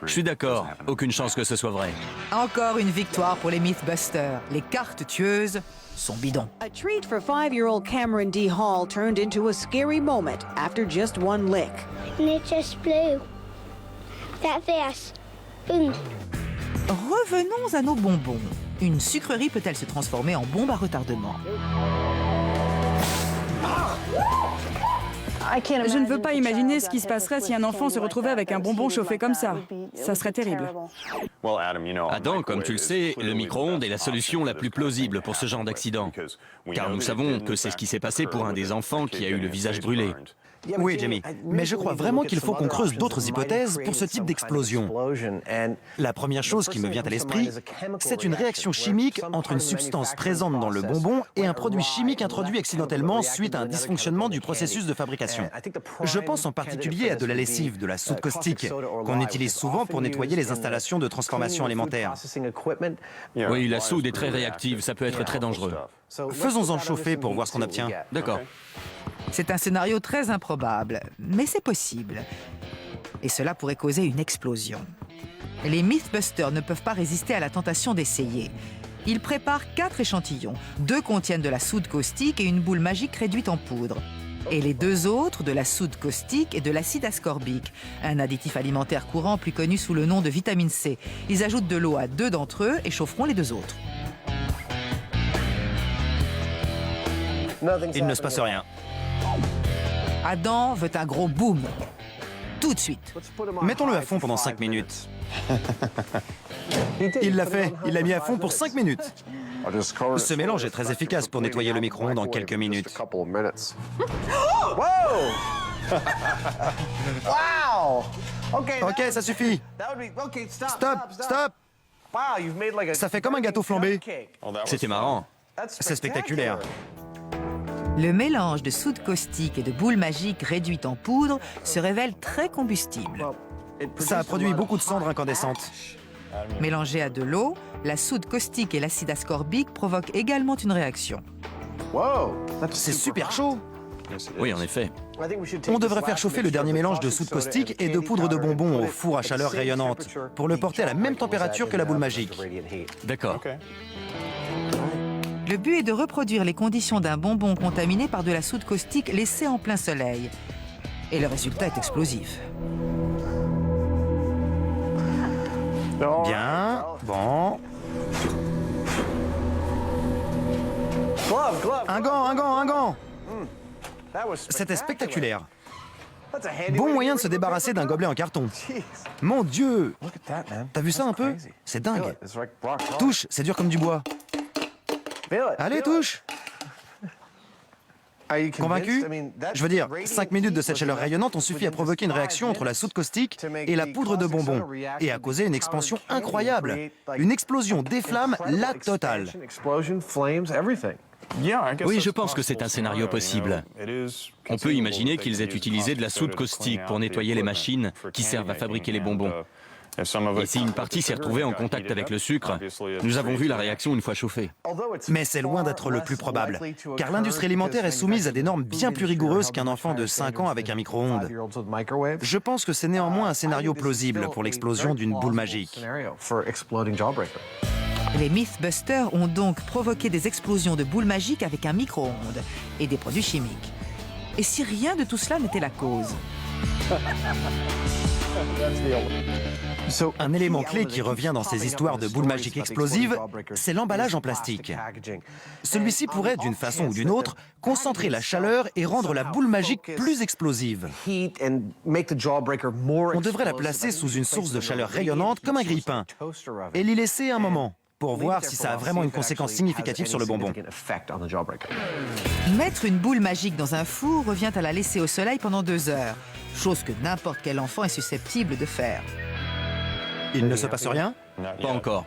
[SPEAKER 3] Je suis d'accord. Aucune chance que ce soit vrai.
[SPEAKER 1] Encore une victoire pour les Mythbusters. Les cartes tueuses sont bidons.
[SPEAKER 4] A treat for 5-year-old Cameron D. Hall turned into a scary moment after just one lick.
[SPEAKER 5] And it just blew. That fast. Boom.
[SPEAKER 1] Revenons à nos bonbons. Une sucrerie peut-elle se transformer en bombe à retardement?
[SPEAKER 7] Je ne veux pas imaginer ce qui se passerait si un enfant se retrouvait avec un bonbon chauffé comme ça. Ça serait terrible.
[SPEAKER 3] Adam, comme tu le sais, le micro-ondes est la solution la plus plausible pour ce genre d'accident. Car nous savons que c'est ce qui s'est passé pour un des enfants qui a eu le visage brûlé.
[SPEAKER 2] Oui, Jamie, mais je crois vraiment qu'il faut qu'on creuse d'autres hypothèses pour ce type d'explosion. La première chose qui me vient à l'esprit, c'est une réaction chimique entre une substance présente dans le bonbon et un produit chimique introduit accidentellement suite à un dysfonctionnement du processus de fabrication. Je pense en particulier à de la lessive, de la soude caustique, qu'on utilise souvent pour nettoyer les installations de transformation alimentaire.
[SPEAKER 3] Oui, la soude est très réactive, ça peut être très dangereux.
[SPEAKER 2] Faisons-en chauffer pour voir ce qu'on obtient.
[SPEAKER 3] D'accord.
[SPEAKER 1] C'est un scénario très improbable, mais c'est possible. Et cela pourrait causer une explosion. Les Mythbusters ne peuvent pas résister à la tentation d'essayer. Ils préparent 4 échantillons. 2 contiennent de la soude caustique et une boule magique réduite en poudre. Et les 2 autres, de la soude caustique et de l'acide ascorbique, un additif alimentaire courant plus connu sous le nom de vitamine C. Ils ajoutent de l'eau à 2 d'entre eux et chaufferont les 2 autres.
[SPEAKER 2] Il ne se passe rien.
[SPEAKER 1] Adam veut un gros boom. Tout de suite.
[SPEAKER 2] Mettons-le à fond pendant 5 minutes. Il l'a fait. Il l'a mis à fond pour 5 minutes. Ce mélange est très efficace pour nettoyer le micro-ondes en quelques minutes. Ok, ça suffit. Stop, stop. Ça fait comme un gâteau flambé.
[SPEAKER 3] C'était marrant.
[SPEAKER 2] C'est spectaculaire.
[SPEAKER 1] Le mélange de soude caustique et de boule magique réduite en poudre se révèle très combustible.
[SPEAKER 2] Ça a produit beaucoup de cendres incandescentes.
[SPEAKER 1] Mélangé à de l'eau, la soude caustique et l'acide ascorbique provoquent également une réaction.
[SPEAKER 2] C'est super chaud.
[SPEAKER 3] Oui, en effet.
[SPEAKER 2] On devrait faire chauffer le dernier mélange de soude caustique et de poudre de bonbons au four à chaleur rayonnante pour le porter à la même température que la boule magique.
[SPEAKER 3] D'accord.
[SPEAKER 1] Le but est de reproduire les conditions d'un bonbon contaminé par de la soude caustique laissée en plein soleil. Et le résultat est explosif.
[SPEAKER 2] Bien, bon. Un gant. C'était spectaculaire. Bon moyen de se débarrasser d'un gobelet en carton. Mon Dieu! T'as vu ça un peu? C'est dingue. Touche, c'est dur comme du bois. Allez, touche! Convaincu? Je veux dire, 5 minutes de cette chaleur rayonnante ont suffi à provoquer une réaction entre la soude caustique et la poudre de bonbons, et à causer une expansion incroyable. Une explosion des flammes, la totale.
[SPEAKER 3] Oui, je pense que c'est un scénario possible. On peut imaginer qu'ils aient utilisé de la soude caustique pour nettoyer les machines qui servent à fabriquer les bonbons. Et si une partie s'est retrouvée en contact avec le sucre, nous avons vu la réaction une fois chauffée.
[SPEAKER 2] Mais c'est loin d'être le plus probable, car l'industrie alimentaire est soumise à des normes bien plus rigoureuses qu'un enfant de 5 ans avec un micro-ondes. Je pense que c'est néanmoins un scénario plausible pour l'explosion d'une boule magique.
[SPEAKER 1] Les Mythbusters ont donc provoqué des explosions de boules magiques avec un micro-ondes et des produits chimiques. Et si rien de tout cela n'était la cause?
[SPEAKER 2] Un élément clé qui revient dans ces histoires de boules magiques explosives, c'est l'emballage en plastique. Celui-ci pourrait, d'une façon ou d'une autre, concentrer la chaleur et rendre la boule magique plus explosive. On devrait la placer sous une source de chaleur rayonnante comme un grille-pain et l'y laisser un moment pour voir si ça a vraiment une conséquence significative sur le bonbon.
[SPEAKER 1] Mettre une boule magique dans un four revient à la laisser au soleil pendant 2 heures, chose que n'importe quel enfant est susceptible de faire.
[SPEAKER 2] Il ne se passe rien?
[SPEAKER 3] Pas encore.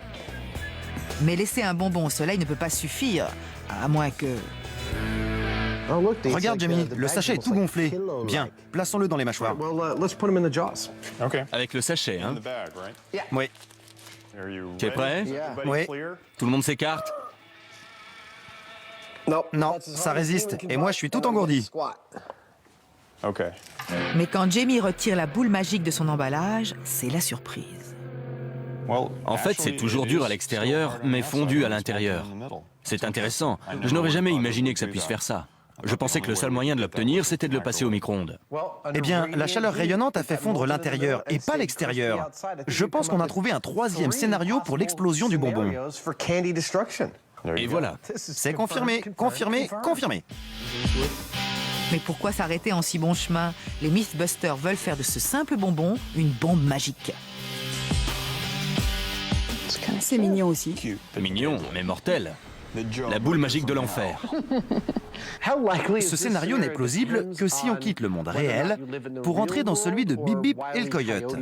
[SPEAKER 1] Mais laisser un bonbon au soleil ne peut pas suffire, à moins que...
[SPEAKER 2] Regarde, Jamie, le sachet est tout gonflé. Bien, plaçons-le dans les mâchoires.
[SPEAKER 3] Avec le sachet, hein?
[SPEAKER 2] Oui.
[SPEAKER 3] Tu es prêt?
[SPEAKER 2] Oui.
[SPEAKER 3] Tout le monde s'écarte?
[SPEAKER 2] Non, ça résiste, et moi je suis tout engourdi.
[SPEAKER 1] Mais quand Jamie retire la boule magique de son emballage, c'est la surprise.
[SPEAKER 3] En fait, c'est toujours dur à l'extérieur, mais fondu à l'intérieur. C'est intéressant. Je n'aurais jamais imaginé que ça puisse faire ça. Je pensais que le seul moyen de l'obtenir, c'était de le passer au micro-ondes.
[SPEAKER 2] Eh bien, la chaleur rayonnante a fait fondre l'intérieur et pas l'extérieur. Je pense qu'on a trouvé un 3e scénario pour l'explosion du bonbon.
[SPEAKER 3] Et voilà.
[SPEAKER 2] C'est confirmé, confirmé, confirmé.
[SPEAKER 1] Mais pourquoi s'arrêter en si bon chemin? Les Mythbusters veulent faire de ce simple bonbon une bombe magique.
[SPEAKER 7] C'est mignon aussi.
[SPEAKER 3] Mignon, mais mortel. La boule magique de l'enfer.
[SPEAKER 2] Ce scénario n'est plausible que si on quitte le monde réel pour entrer dans celui de Bip Bip et le coyote.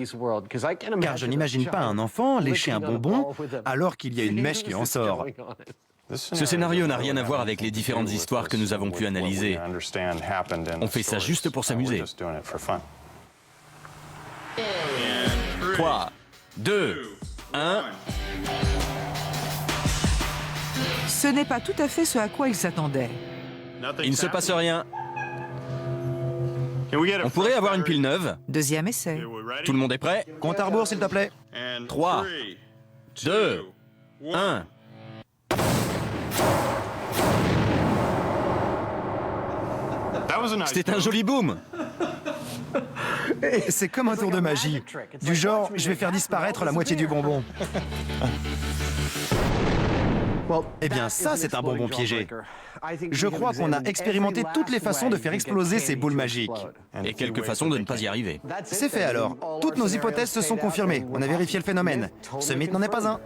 [SPEAKER 2] Car je n'imagine pas un enfant lécher un bonbon alors qu'il y a une mèche qui en sort.
[SPEAKER 3] Ce scénario n'a rien à voir avec les différentes histoires que nous avons pu analyser. On fait ça juste pour s'amuser. 3, 2, 1...
[SPEAKER 1] Ce n'est pas tout à fait ce à quoi ils s'attendaient.
[SPEAKER 3] Il ne se passe rien. On pourrait avoir une pile neuve.
[SPEAKER 1] 2e essai.
[SPEAKER 3] Tout le monde est prêt?
[SPEAKER 2] Compte à rebours, s'il te plaît.
[SPEAKER 3] 3, 2, 1... C'était un joli boom.
[SPEAKER 2] C'est comme un tour de magie. Du genre, je vais faire disparaître la moitié du bonbon. Eh bien, ça, c'est un bonbon piégé. Je crois qu'on a expérimenté toutes les façons de faire exploser ces boules magiques.
[SPEAKER 3] Et quelques façons de ne pas y arriver.
[SPEAKER 2] C'est fait alors. Toutes nos hypothèses se sont confirmées. On a vérifié le phénomène. Ce mythe n'en est pas un.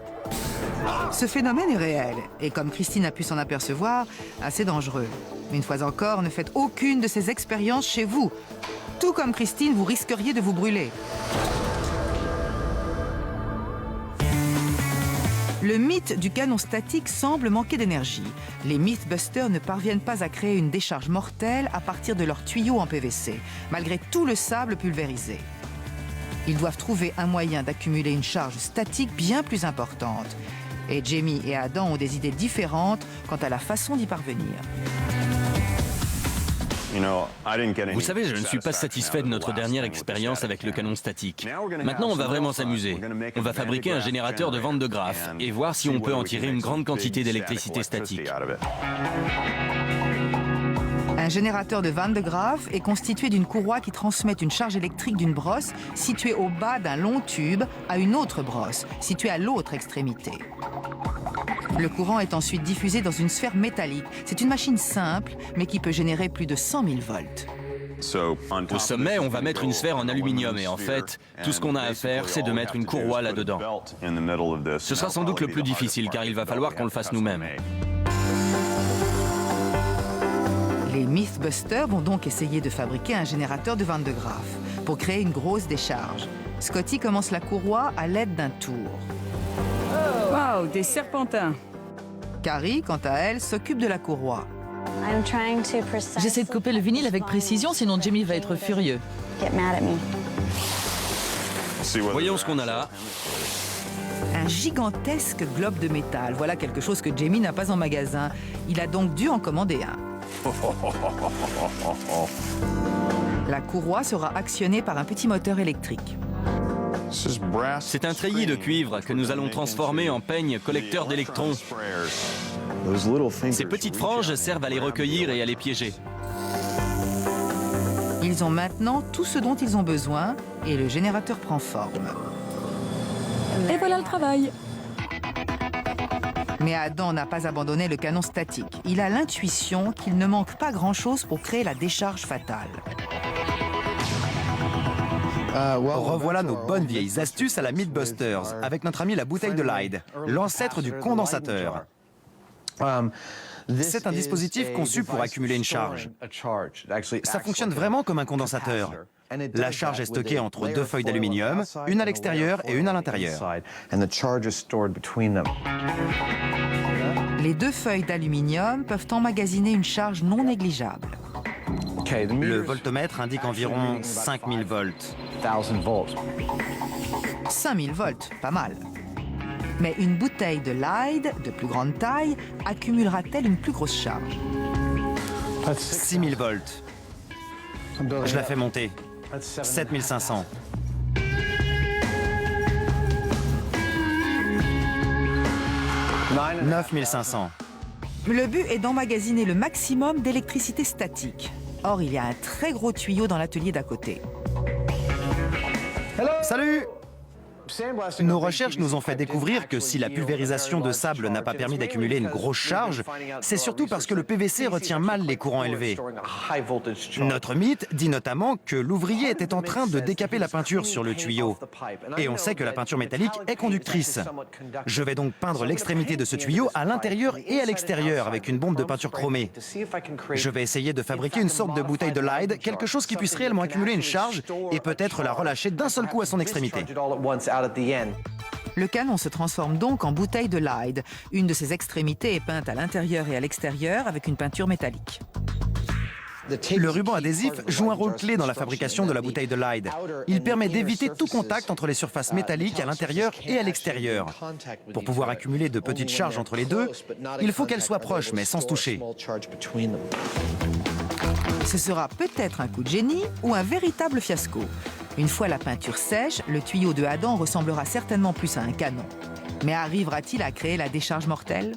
[SPEAKER 1] Ce phénomène est réel, et comme Christine a pu s'en apercevoir, assez dangereux. Mais une fois encore, ne faites aucune de ces expériences chez vous. Tout comme Christine, vous risqueriez de vous brûler. Le mythe du canon statique semble manquer d'énergie. Les Mythbusters ne parviennent pas à créer une décharge mortelle à partir de leurs tuyaux en PVC, malgré tout le sable pulvérisé. Ils doivent trouver un moyen d'accumuler une charge statique bien plus importante. Et Jamie et Adam ont des idées différentes quant à la façon d'y parvenir.
[SPEAKER 3] Vous savez, je ne suis pas satisfait de notre dernière expérience avec le canon statique. Maintenant, on va vraiment s'amuser. On va fabriquer un générateur de Van de Graaff et voir si on peut en tirer une grande quantité d'électricité statique.
[SPEAKER 1] Un générateur de Van de Graaff est constitué d'une courroie qui transmet une charge électrique d'une brosse située au bas d'un long tube à une autre brosse, située à l'autre extrémité. Le courant est ensuite diffusé dans une sphère métallique. C'est une machine simple, mais qui peut générer plus de 100 000 volts.
[SPEAKER 3] Au sommet, on va mettre une sphère en aluminium et en fait, tout ce qu'on a à faire, c'est de mettre une courroie là-dedans. Ce sera sans doute le plus difficile, car il va falloir qu'on le fasse nous-mêmes.
[SPEAKER 1] Les Mythbusters vont donc essayer de fabriquer un générateur de Van de Graaff pour créer une grosse décharge. Scotty commence la courroie à l'aide d'un tour.
[SPEAKER 7] Waouh, des serpentins.
[SPEAKER 1] Carrie, quant à elle, s'occupe de la courroie.
[SPEAKER 9] J'essaie de couper le vinyle avec précision, sinon Jamie va être furieux.
[SPEAKER 3] Voyons ce qu'on a là.
[SPEAKER 1] Un gigantesque globe de métal. Voilà quelque chose que Jamie n'a pas en magasin. Il a donc dû en commander un. La courroie sera actionnée par un petit moteur électrique.
[SPEAKER 3] C'est un treillis de cuivre que nous allons transformer en peigne collecteur d'électrons. Ces petites franges servent à les recueillir et à les piéger.
[SPEAKER 1] Ils ont maintenant tout ce dont ils ont besoin et le générateur prend forme.
[SPEAKER 7] Et voilà le travail.
[SPEAKER 1] Mais Adam n'a pas abandonné le canon statique. Il a l'intuition qu'il ne manque pas grand-chose pour créer la décharge fatale.
[SPEAKER 2] Revoilà nos bonnes vieilles astuces à la Mythbusters, avec notre ami la bouteille de Lyde, l'ancêtre du condensateur. C'est un dispositif conçu pour accumuler une charge. Ça fonctionne vraiment comme un condensateur. La charge est stockée entre deux feuilles d'aluminium, une à l'extérieur et une à l'intérieur.
[SPEAKER 1] Les deux feuilles d'aluminium peuvent emmagasiner une charge non négligeable.
[SPEAKER 2] Le voltomètre indique environ 5000 volts.
[SPEAKER 1] 5000 volts, pas mal. Mais une bouteille de Lyde, de plus grande taille, accumulera-t-elle une plus grosse charge?
[SPEAKER 2] 6000 volts. Je la fais monter. 7500. 9500.
[SPEAKER 1] Le but est d'emmagasiner le maximum d'électricité statique. Or, il y a un très gros tuyau dans l'atelier d'à côté.
[SPEAKER 2] Salut! Nos recherches nous ont fait découvrir que si la pulvérisation de sable n'a pas permis d'accumuler une grosse charge, c'est surtout parce que le PVC retient mal les courants élevés. Notre mythe dit notamment que l'ouvrier était en train de décaper la peinture sur le tuyau. Et on sait que la peinture métallique est conductrice. Je vais donc peindre l'extrémité de ce tuyau à l'intérieur et à l'extérieur avec une bombe de peinture chromée. Je vais essayer de fabriquer une sorte de bouteille de Lyde, quelque chose qui puisse réellement accumuler une charge et peut-être la relâcher d'un seul coup à son extrémité.
[SPEAKER 1] Le canon se transforme donc en bouteille de Lyde. Une de ses extrémités est peinte à l'intérieur et à l'extérieur avec une peinture métallique.
[SPEAKER 2] Le ruban adhésif joue un rôle clé dans la fabrication de la bouteille de Lyde. Il permet d'éviter tout contact entre les surfaces métalliques à l'intérieur et à l'extérieur. Pour pouvoir accumuler de petites charges entre les deux, il faut qu'elles soient proches mais sans se toucher.
[SPEAKER 1] Ce sera peut-être un coup de génie ou un véritable fiasco. Une fois la peinture sèche, le tuyau de Adam ressemblera certainement plus à un canon. Mais arrivera-t-il à créer la décharge mortelle?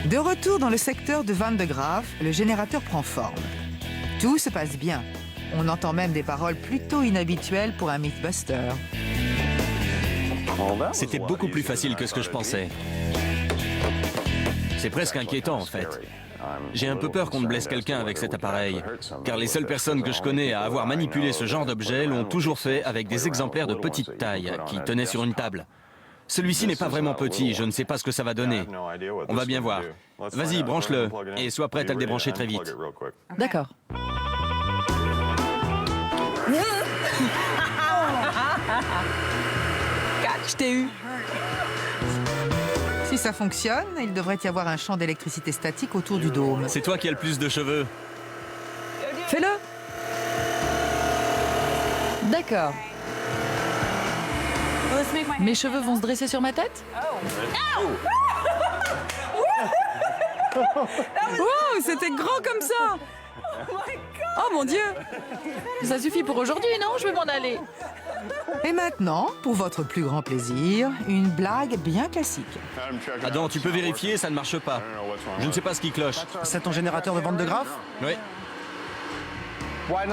[SPEAKER 1] De retour dans le secteur de Van de Graaff, le générateur prend forme. Tout se passe bien. On entend même des paroles plutôt inhabituelles pour un Mythbuster.
[SPEAKER 3] C'était beaucoup plus facile que ce que je pensais. C'est presque inquiétant, en fait. J'ai un peu peur qu'on ne blesse quelqu'un avec cet appareil, car les seules personnes que je connais à avoir manipulé ce genre d'objet l'ont toujours fait avec des exemplaires de petite taille qui tenaient sur une table. Celui-ci n'est pas vraiment petit, je ne sais pas ce que ça va donner. On va bien voir. Vas-y, branche-le, et sois prête à le débrancher très vite.
[SPEAKER 9] D'accord.
[SPEAKER 7] Je t'ai eu.
[SPEAKER 1] Si ça fonctionne, il devrait y avoir un champ d'électricité statique autour du dôme.
[SPEAKER 3] C'est toi qui as le plus de cheveux.
[SPEAKER 7] Fais-le.
[SPEAKER 9] D'accord. Mes cheveux vont se dresser sur ma tête?
[SPEAKER 7] Wow, c'était grand comme ça. Oh mon Dieu.
[SPEAKER 9] Ça suffit pour aujourd'hui, non? Je vais m'en aller.
[SPEAKER 1] Et maintenant, pour votre plus grand plaisir, une blague bien classique.
[SPEAKER 3] Adam, tu peux vérifier, ça ne marche pas. Je ne sais pas ce qui cloche.
[SPEAKER 2] C'est ton générateur de Van de Graaff?
[SPEAKER 3] Oui.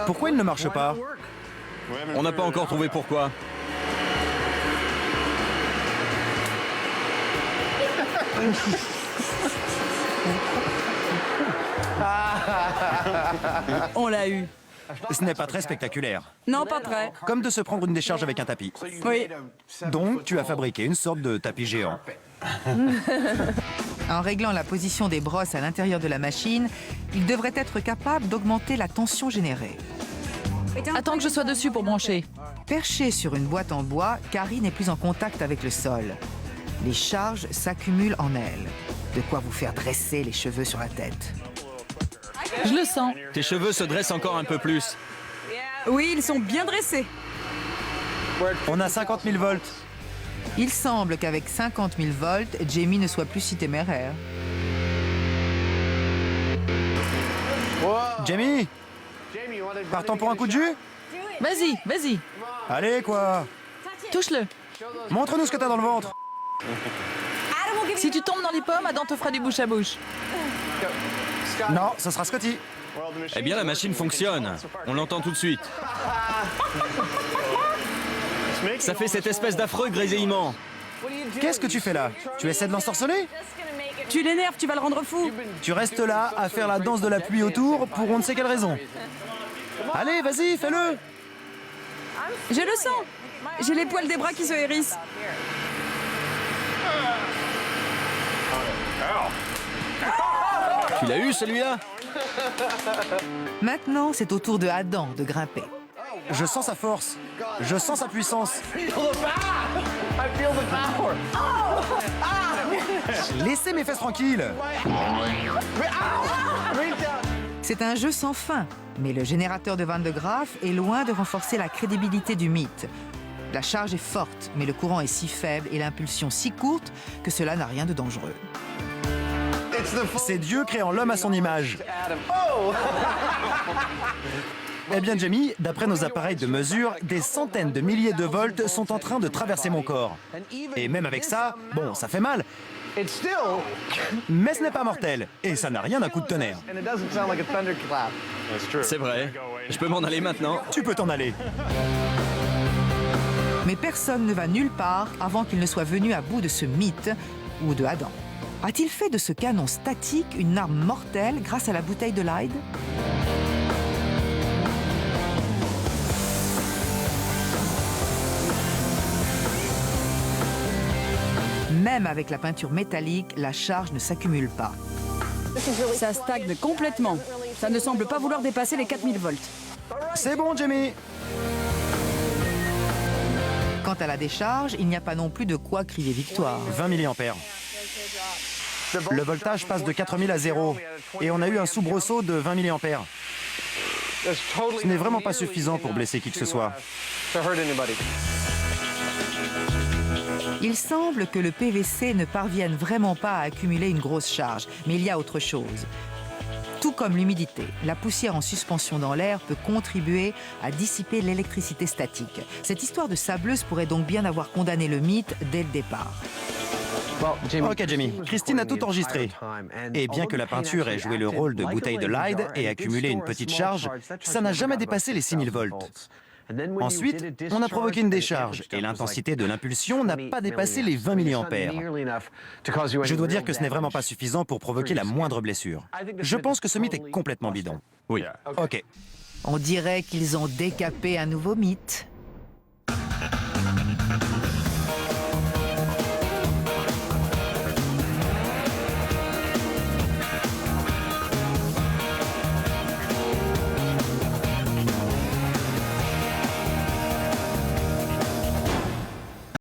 [SPEAKER 2] Pourquoi il ne marche pas?
[SPEAKER 3] On n'a pas encore trouvé pourquoi.
[SPEAKER 7] On l'a eu.
[SPEAKER 2] Ce n'est pas très spectaculaire.
[SPEAKER 7] Non, pas très.
[SPEAKER 2] Comme de se prendre une décharge avec un tapis.
[SPEAKER 7] Oui.
[SPEAKER 2] Donc, tu as fabriqué une sorte de tapis géant.
[SPEAKER 1] En réglant la position des brosses à l'intérieur de la machine, il devrait être capable d'augmenter la tension générée.
[SPEAKER 9] Attends que je sois dessus pour brancher.
[SPEAKER 1] Perchée sur une boîte en bois, Carrie n'est plus en contact avec le sol. Les charges s'accumulent en elle. De quoi vous faire dresser les cheveux sur la tête.
[SPEAKER 9] Je le sens.
[SPEAKER 3] Tes cheveux se dressent encore un peu plus.
[SPEAKER 7] Oui, ils sont bien dressés.
[SPEAKER 2] On a 50 000 volts.
[SPEAKER 1] Il semble qu'avec 50 000 volts, Jamie ne soit plus si téméraire.
[SPEAKER 2] Jamie, partons pour un coup de jus?
[SPEAKER 9] Vas-y, vas-y.
[SPEAKER 2] Allez, quoi.
[SPEAKER 9] Touche-le.
[SPEAKER 2] Montre-nous ce que t'as dans le ventre.
[SPEAKER 9] Si tu tombes dans les pommes, Adam te fera du bouche à bouche.
[SPEAKER 2] Non, ce sera Scotty.
[SPEAKER 3] Eh bien, la machine fonctionne. On l'entend tout de suite. Ça fait cette espèce d'affreux grésillement.
[SPEAKER 2] Qu'est-ce que tu fais là? Tu essaies de l'ensorceler?
[SPEAKER 7] Tu l'énerves, tu vas le rendre fou.
[SPEAKER 2] Tu restes là à faire la danse de la pluie autour pour on ne sait quelle raison. Allez, vas-y, fais-le.
[SPEAKER 7] Je le sens. J'ai les poils des bras qui se hérissent.
[SPEAKER 3] Tu l'as eu, celui-là?
[SPEAKER 1] Maintenant, c'est au tour de Adam de grimper.
[SPEAKER 2] Je sens sa force. Je sens sa puissance. Laissez mes fesses tranquilles.
[SPEAKER 1] C'est un jeu sans fin, mais le générateur de Van de Graaff est loin de renforcer la crédibilité du mythe. La charge est forte, mais le courant est si faible et l'impulsion si courte que cela n'a rien de dangereux.
[SPEAKER 2] C'est Dieu créant l'homme à son image. Eh bien, Jamie, d'après nos appareils de mesure, des centaines de milliers de volts sont en train de traverser mon corps. Et même avec ça, bon, ça fait mal. Mais ce n'est pas mortel, et ça n'a rien d'un coup de tonnerre.
[SPEAKER 3] C'est vrai. Je peux m'en aller maintenant?
[SPEAKER 2] Tu peux t'en aller.
[SPEAKER 1] Mais personne ne va nulle part avant qu'il ne soit venu à bout de ce mythe, ou de Adam. A-t-il fait de ce canon statique une arme mortelle grâce à la bouteille de Lyde? Même avec la peinture métallique, la charge ne s'accumule pas.
[SPEAKER 7] Ça stagne complètement. Ça ne semble pas vouloir dépasser les 4000 volts.
[SPEAKER 2] C'est bon, Jamie.
[SPEAKER 1] Quant à la décharge, il n'y a pas non plus de quoi crier victoire.
[SPEAKER 2] 20 mA. Le voltage passe de 4000 à 0. Et on a eu un soubresaut de 20 mA. Ce n'est vraiment pas suffisant pour blesser qui que ce soit.
[SPEAKER 1] Il semble que le PVC ne parvienne vraiment pas à accumuler une grosse charge, mais il y a autre chose. Tout comme l'humidité, la poussière en suspension dans l'air peut contribuer à dissiper l'électricité statique. Cette histoire de sableuse pourrait donc bien avoir condamné le mythe dès le départ.
[SPEAKER 2] Ok, Jamie. Christine a tout enregistré. Et bien que la peinture ait joué le rôle de bouteille de Lyde et accumulé une petite charge, ça n'a jamais dépassé les 6000 volts. Ensuite, on a provoqué une décharge et l'intensité de l'impulsion n'a pas dépassé les 20 mA. Je dois dire que ce n'est vraiment pas suffisant pour provoquer la moindre blessure. Je pense que ce mythe est complètement bidon.
[SPEAKER 3] Oui.
[SPEAKER 2] Ok.
[SPEAKER 1] On dirait qu'ils ont décapé un nouveau mythe.